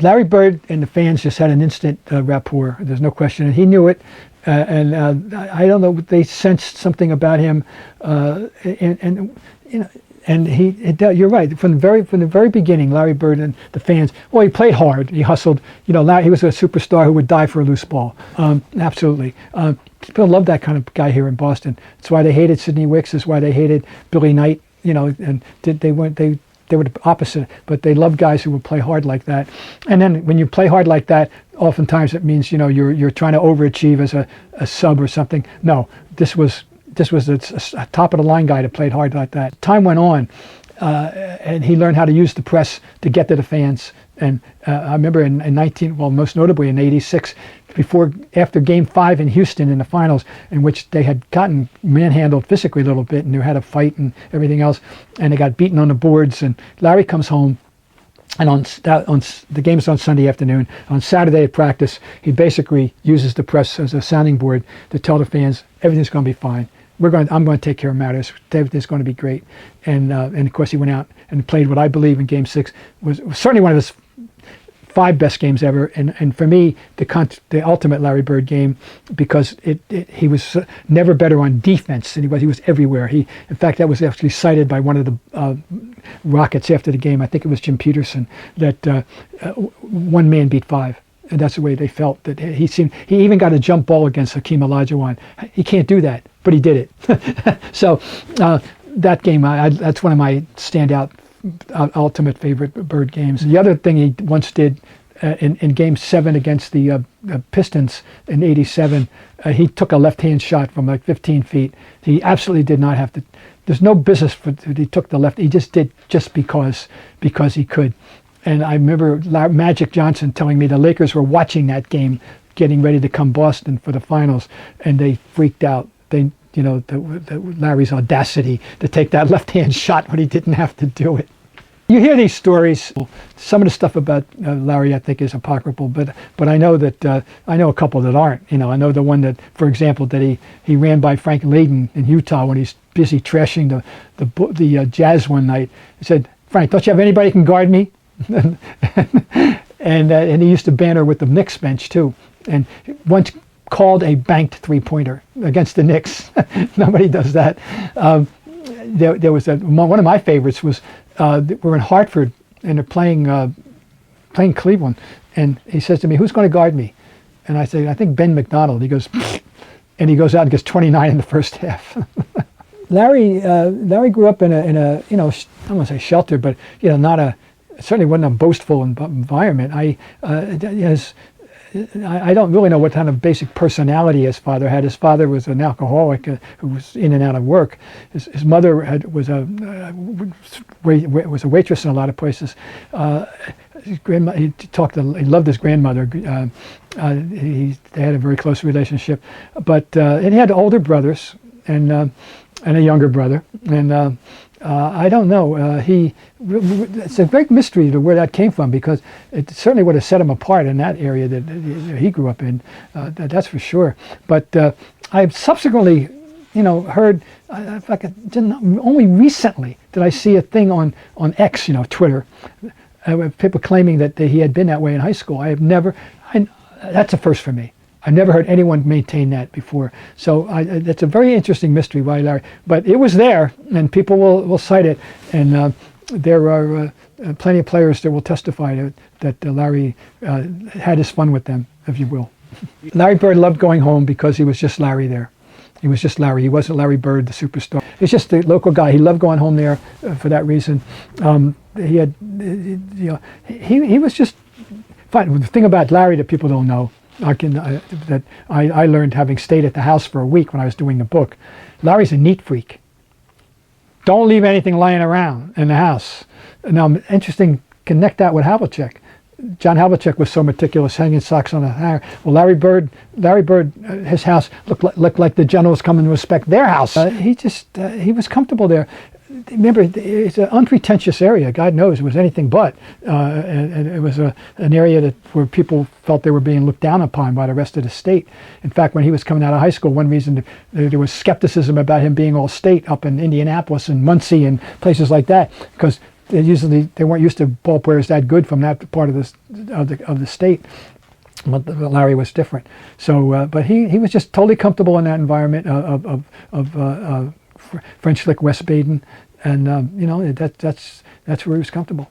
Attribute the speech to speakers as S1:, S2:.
S1: Larry Bird and the fans just had an instant rapport. There's no question, and he knew it. I don't know. They sensed something about him, and you know. And you're right. From the very beginning, Larry Bird and the fans. Well, he played hard. He hustled. You know, he was a superstar who would die for a loose ball. Absolutely. People love that kind of guy here in Boston. That's why they hated Sidney Wicks. That's why they hated Billy Knight. You know, and they were the opposite. But they loved guys who would play hard like that. And then when you play hard like that, oftentimes it means you're trying to overachieve as a sub or something. No, this was a top-of-the-line guy that played hard like that. Time went on, and he learned how to use the press to get to the fans. And I remember in most notably in '86, after Game 5 in Houston in the finals, in which they had gotten manhandled physically a little bit, and they had a fight and everything else, and they got beaten on the boards. And Larry comes home. And on the game's on Sunday afternoon. On Saturday at practice, he basically uses the press as a sounding board to tell the fans everything's going to be fine. I'm going to take care of matters. Everything's going to be great. And of course he went out and played what I believe in Game 6 was certainly one of his 5 best games ever, and for me the ultimate Larry Bird game, because he was never better on defense than he was. He was everywhere. In fact, that was actually cited by one of the Rockets after the game. I think it was Jim Peterson, that one man beat 5. And that's the way they felt. That he even got a jump ball against Hakeem Olajuwon. He can't do that, but he did it. So that game, that's one of my standout, ultimate favorite Bird games. The other thing he once did in Game 7 against the Pistons in '87, he took a left-hand shot from like 15 feet. He absolutely did not have to. There's no business he took the left. He just did just because he could. And I remember Magic Johnson telling me the Lakers were watching that game, getting ready to come Boston for the finals, and they freaked out. Larry's audacity to take that left-hand shot when he didn't have to do it. You hear these stories. Some of the stuff about Larry, I think, is apocryphal, but I know that I know a couple that aren't. You know, I know the one that, for example, that he ran by Frank Layden in Utah when he's busy trashing the Jazz one night. He said, "Frank, don't you have anybody who can guard me?" and he used to banter with the Knicks bench too, and once called a banked three-pointer against the Knicks. Nobody does that. There was one of my favorites was we're in Hartford and they're playing Cleveland, and he says to me, "Who's going to guard me?" And I say, "I think Ben McDonald." He goes, and he goes out and gets 29 in the first half. Larry grew up in a I don't want to say shelter, but certainly wasn't a boastful environment. I don't really know what kind of basic personality his father had. His father was an alcoholic who was in and out of work. His mother was a waitress in a lot of places. His grandma, he loved his grandmother. They had a very close relationship. And he had older brothers and a younger brother. And I don't know. It's a great mystery to where that came from, because it certainly would have set him apart in that area that he grew up in. That's for sure. But I've subsequently, heard. Only recently did I see a thing on X, Twitter, people claiming that he had been that way in high school. That's a first for me. I've never heard anyone maintain that before. So that's a very interesting mystery why Larry. But it was there, and people will cite it. And there are plenty of players that will testify that Larry had his fun with them, if you will. Larry Bird loved going home because he was just Larry there. He was just Larry. He wasn't Larry Bird, the superstar. He's just the local guy. He loved going home there for that reason. He was just fun. The thing about Larry that people don't know, that I learned having stayed at the house for a week when I was doing the book. Larry's a neat freak. Don't leave anything lying around in the house. Now, interesting, connect that with Havlicek. John Havlicek was so meticulous, hanging socks on a hanger. Well, Larry Bird, his house looked like the generals coming to respect their house. He was comfortable there. Remember, it's an unpretentious area. God knows it was anything but. And it was an area where people felt they were being looked down upon by the rest of the state. In fact, when he was coming out of high school, one reason there was skepticism about him being all state up in Indianapolis and Muncie and places like that, because they weren't used to ball players that good from that part of the state. But Larry was different. So, but he was just totally comfortable in that environment of French Lick, West Baden, and that's where he was comfortable.